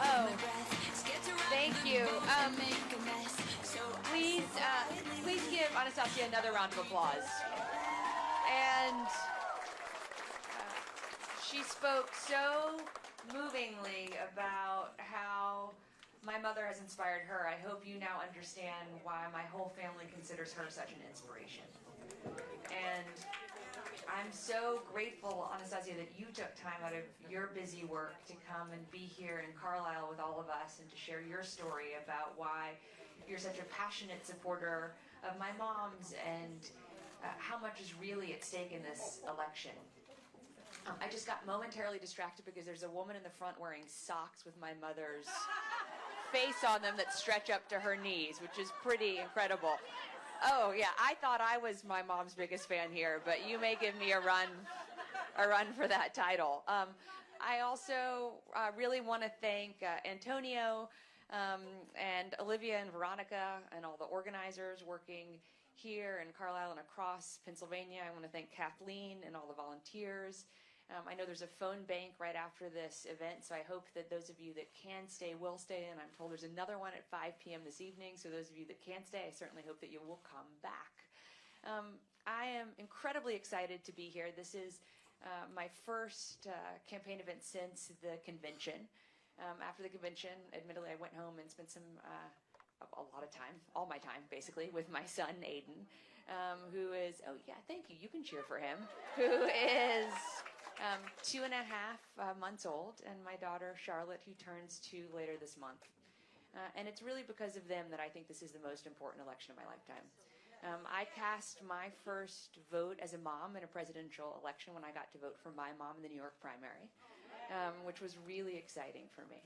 Oh, thank you. Please give Anastasia another round of applause. And she spoke so movingly about how my mother has inspired her. I hope you now understand why my whole family considers her such an inspiration. And I'm so grateful, Anastasia, that you took time out of your busy work to come and be here in Carlisle with all of us and to share your story about why you're such a passionate supporter of my mom's and how much is really at stake in this election. I just got momentarily distracted because there's a woman in the front wearing socks with my mother's face on them that stretch up to her knees, which is pretty incredible. Oh yeah, I thought I was my mom's biggest fan here, but you may give me a run for that title. I also really want to thank Antonio and Olivia and Veronica and all the organizers working here in Carlisle and across Pennsylvania. I want to thank Kathleen and all the volunteers. I know there's a phone bank right after this event, so I hope that those of you that can stay will stay, and I'm told there's another one at 5 p.m. this evening, so those of you that can't stay, I certainly hope that you will come back. I am incredibly excited to be here. This is my first campaign event since the convention. After the convention, admittedly, I went home and spent a lot of time, all my time basically, with my son Aiden, who is, oh yeah, thank you, you can cheer for him, who is 2.5 months old, and my daughter Charlotte, who turns 2 later this month. And it's really because of them that I think this is the most important election of my lifetime. I cast my first vote as a mom in a presidential election when I got to vote for my mom in the New York primary, which was really exciting for me.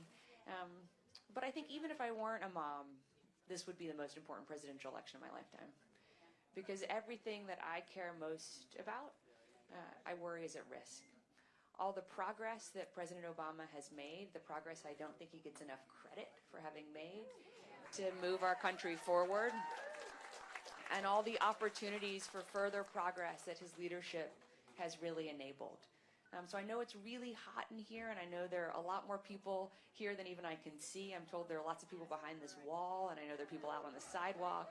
But I think even if I weren't a mom, this would be the most important presidential election of my lifetime. Because everything that I care most about, I worry is at risk. All the progress that President Obama has made, the progress I don't think he gets enough credit for having made to move our country forward, and all the opportunities for further progress that his leadership has really enabled. So I know it's really hot in here, and I know there are a lot more people here than even I can see. I'm told there are lots of people behind this wall, and I know there are people out on the sidewalk.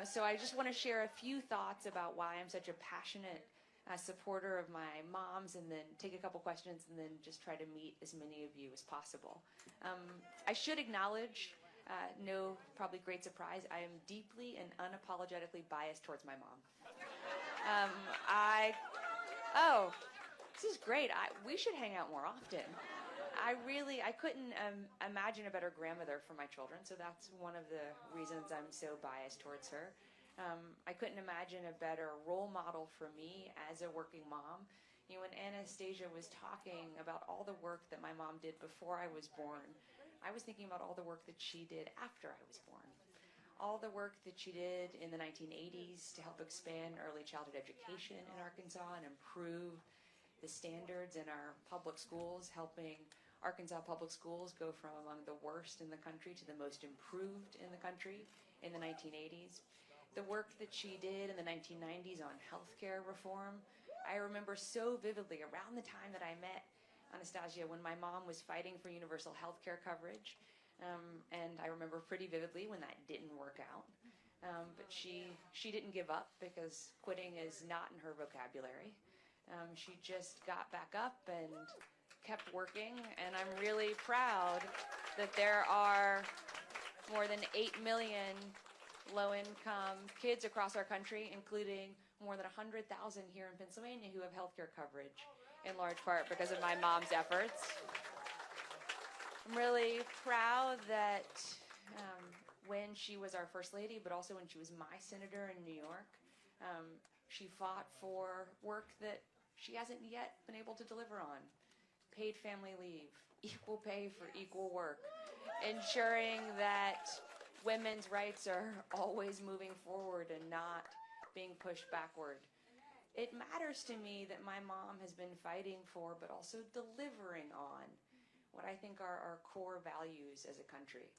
So I just want to share a few thoughts about why I'm such a passionate supporter of my mom's, and then take a couple questions, and then just try to meet as many of you as possible. I should acknowledge, no probably great surprise, I am deeply and unapologetically biased towards my mom. Oh, this is great. We should hang out more often. I couldn't imagine a better grandmother for my children, so that's one of the reasons I'm so biased towards her. I couldn't imagine a better role model for me as a working mom. You know, when Anastasia was talking about all the work that my mom did before I was born, I was thinking about all the work that she did after I was born. All the work that she did in the 1980s to help expand early childhood education in Arkansas and improve the standards in our public schools, helping Arkansas public schools go from among the worst in the country to the most improved in the country in the 1980s. The work that she did in the 1990s on healthcare reform, I remember so vividly around the time that I met Anastasia when my mom was fighting for universal healthcare coverage. And I remember pretty vividly when that didn't work out. But she didn't give up, because quitting is not in her vocabulary. She just got back up and kept working, and I'm really proud that there are more than 8 million low-income kids across our country, including more than 100,000 here in Pennsylvania who have healthcare coverage, in large part because of my mom's efforts. I'm really proud that when she was our first lady, but also when she was my senator in New York, she fought for work that she hasn't yet been able to deliver on. Paid family leave, equal pay for equal work, ensuring that women's rights are always moving forward and not being pushed backward. It matters to me that my mom has been fighting for, but also delivering on, what I think are our core values as a country.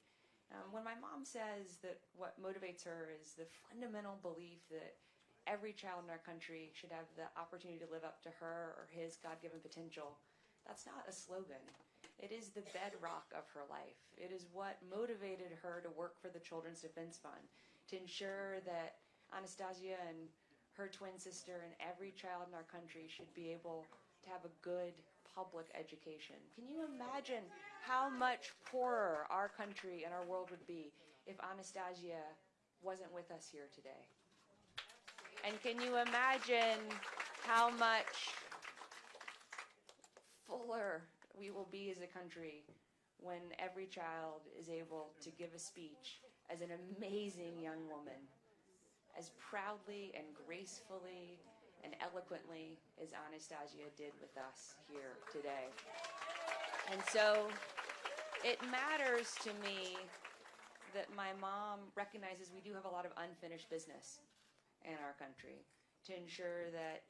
When my mom says that what motivates her is the fundamental belief that every child in our country should have the opportunity to live up to her or his God-given potential, that's not a slogan. It is the bedrock of her life. It is what motivated her to work for the Children's Defense Fund, to ensure that Anastasia and her twin sister and every child in our country should be able to have a good public education. Can you imagine how much poorer our country and our world would be if Anastasia wasn't with us here today? And can you imagine how much fuller we will be as a country when every child is able to give a speech as an amazing young woman, as proudly and gracefully and eloquently as Anastasia did with us here today. And so it matters to me that my mom recognizes we do have a lot of unfinished business in our country, to ensure that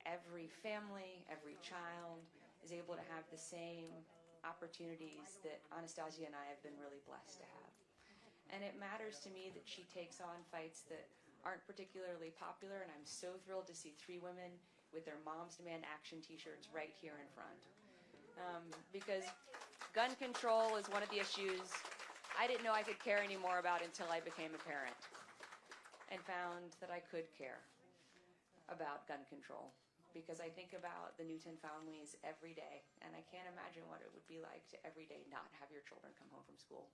every family, every child is able to have the same opportunities that Anastasia and I have been really blessed to have. And it matters to me that she takes on fights that aren't particularly popular, and I'm so thrilled to see 3 women with their Moms Demand Action t-shirts right here in front. Because gun control is one of the issues I didn't know I could care any more about until I became a parent and found that I could care about gun control. Because I think about the Newton families every day, and I can't imagine what it would be like to every day not have your children come home from school.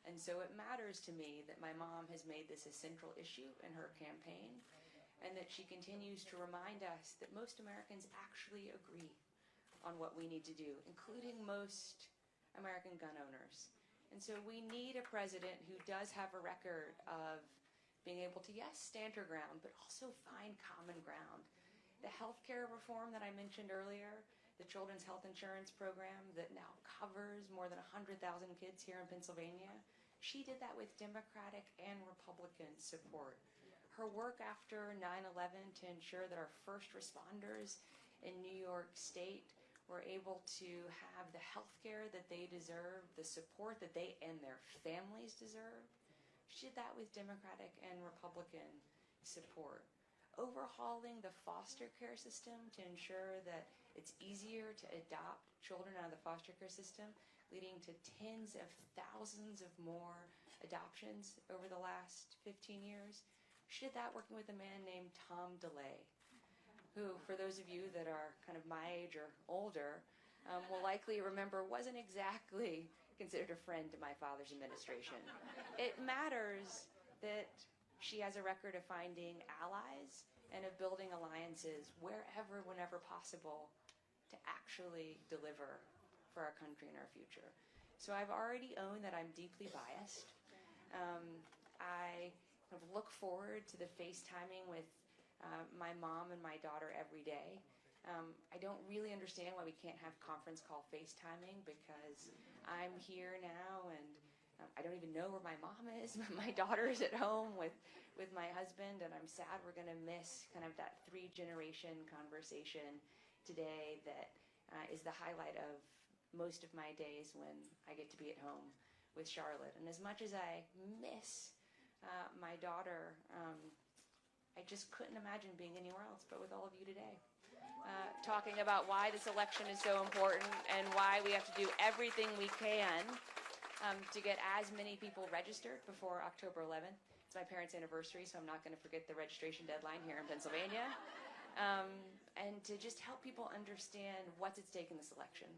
And so it matters to me that my mom has made this a central issue in her campaign, and that she continues to remind us that most Americans actually agree on what we need to do, including most American gun owners. And so we need a president who does have a record of being able to, yes, stand her ground, but also find common ground. The healthcare reform that I mentioned earlier, the Children's Health Insurance Program that now covers more than 100,000 kids here in Pennsylvania, she did that with Democratic and Republican support. Her work after 9/11 to ensure that our first responders in New York State were able to have the health care that they deserve, the support that they and their families deserve, she did that with Democratic and Republican support. Overhauling the foster care system to ensure that it's easier to adopt children out of the foster care system, leading to tens of thousands of more adoptions over the last 15 years. She did that working with a man named Tom DeLay, who, for those of you that are kind of my age or older, will likely remember wasn't exactly considered a friend to my father's administration. It matters that she has a record of finding allies and of building alliances wherever, whenever possible, to actually deliver for our country and our future. So I've already owned that I'm deeply biased. I kind of look forward to the FaceTiming with my mom and my daughter every day. I don't really understand why we can't have conference call FaceTiming, because I'm here now and I don't even know where my mom is. My daughter's at home with my husband, and I'm sad we're going to miss kind of that 3-generation conversation today that is the highlight of most of my days when I get to be at home with Charlotte. And as much as I miss my daughter, I just couldn't imagine being anywhere else but with all of you today. Talking about why this election is so important and why we have to do everything we can to get as many people registered before October 11th. It's my parents' anniversary, so I'm not going to forget the registration deadline here in Pennsylvania. And to just help people understand what's at stake in this election.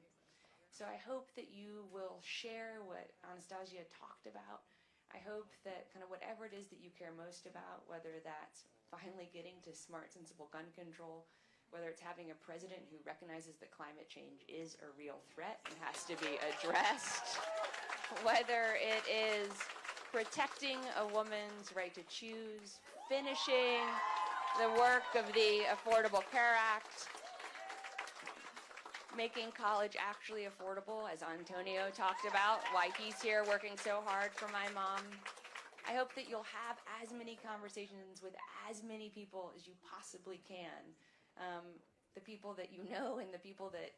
So I hope that you will share what Anastasia talked about. I hope that kind of whatever it is that you care most about, whether that's finally getting to smart, sensible gun control, whether it's having a president who recognizes that climate change is a real threat and has to be addressed, whether it is protecting a woman's right to choose, finishing the work of the Affordable Care Act, making college actually affordable, as Antonio talked about, why he's here working so hard for my mom. I hope that you'll have as many conversations with as many people as you possibly can. The people that you know and the people that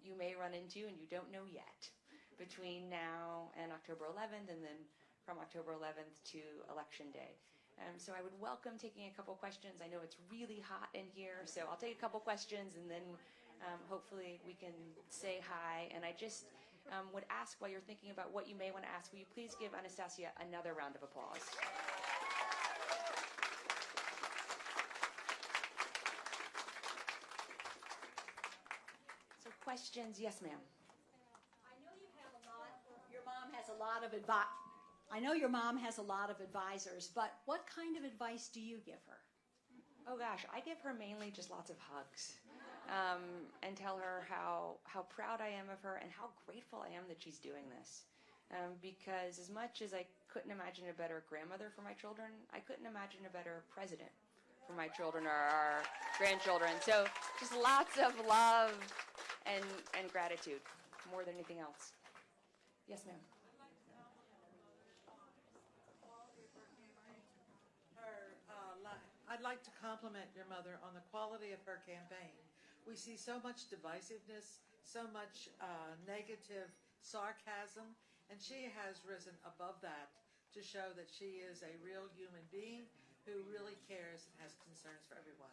you may run into and you don't know yet between now and October 11th, and then from October 11th to Election Day. So I would welcome taking a couple questions. I know it's really hot in here, so I'll take a couple questions, and then Hopefully we can say hi, and I just would ask, while you're thinking about what you may want to ask, will you please give Anastasia another round of applause? So questions? Yes, ma'am. I know you have a lot, your mom has a lot of advice. I know your mom has a lot of advisors, but what kind of advice do you give her? Oh gosh, I give her mainly just lots of hugs, and tell her how proud I am of her and how grateful I am that she's doing this. Because as much as I couldn't imagine a better grandmother for my children, I couldn't imagine a better president for my children or our grandchildren. So just lots of love and gratitude more than anything else. Yes, ma'am. I'd like to compliment your mother on the quality of her campaign. We see so much divisiveness, so much negative sarcasm, and she has risen above that to show that she is a real human being who really cares and has concerns for everyone.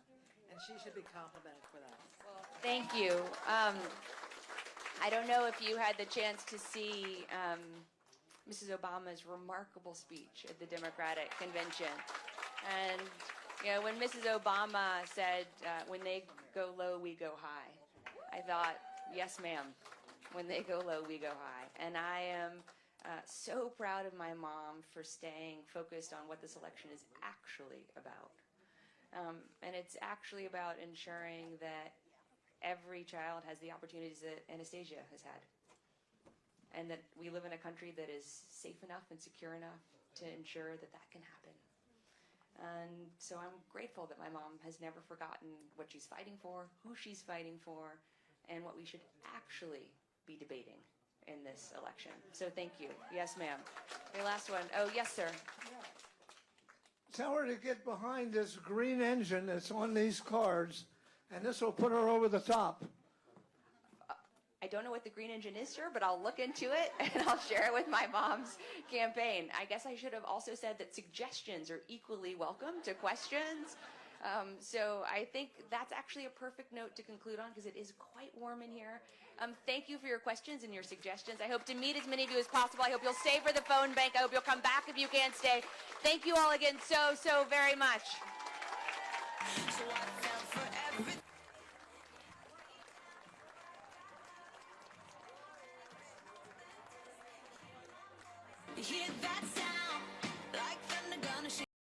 And she should be complimented for that. Well, thank you. I don't know if you had the chance to see Mrs. Obama's remarkable speech at the Democratic Convention. And you know, when Mrs. Obama said, when they go low, we go high, I thought, yes, ma'am. When they go low, we go high. And I am so proud of my mom for staying focused on what this election is actually about. And it's actually about ensuring that every child has the opportunities that Anastasia has had. And that we live in a country that is safe enough and secure enough to ensure that that can happen. And so I'm grateful that my mom has never forgotten what she's fighting for, who she's fighting for, and what we should actually be debating in this election. So thank you. Yes, ma'am. Your last one. Oh, yes, sir. Tell her to get behind this green engine that's on these cards, and this will put her over the top. I don't know what the green engine is, sir, but I'll look into it and I'll share it with my mom's campaign. I guess I should have also said that suggestions are equally welcome to questions. So I think that's actually a perfect note to conclude on because it is quite warm in here. Thank you for your questions and your suggestions. I hope to meet as many of you as possible. I hope you'll stay for the phone bank. I hope you'll come back if you can't stay. Thank you all again so very much.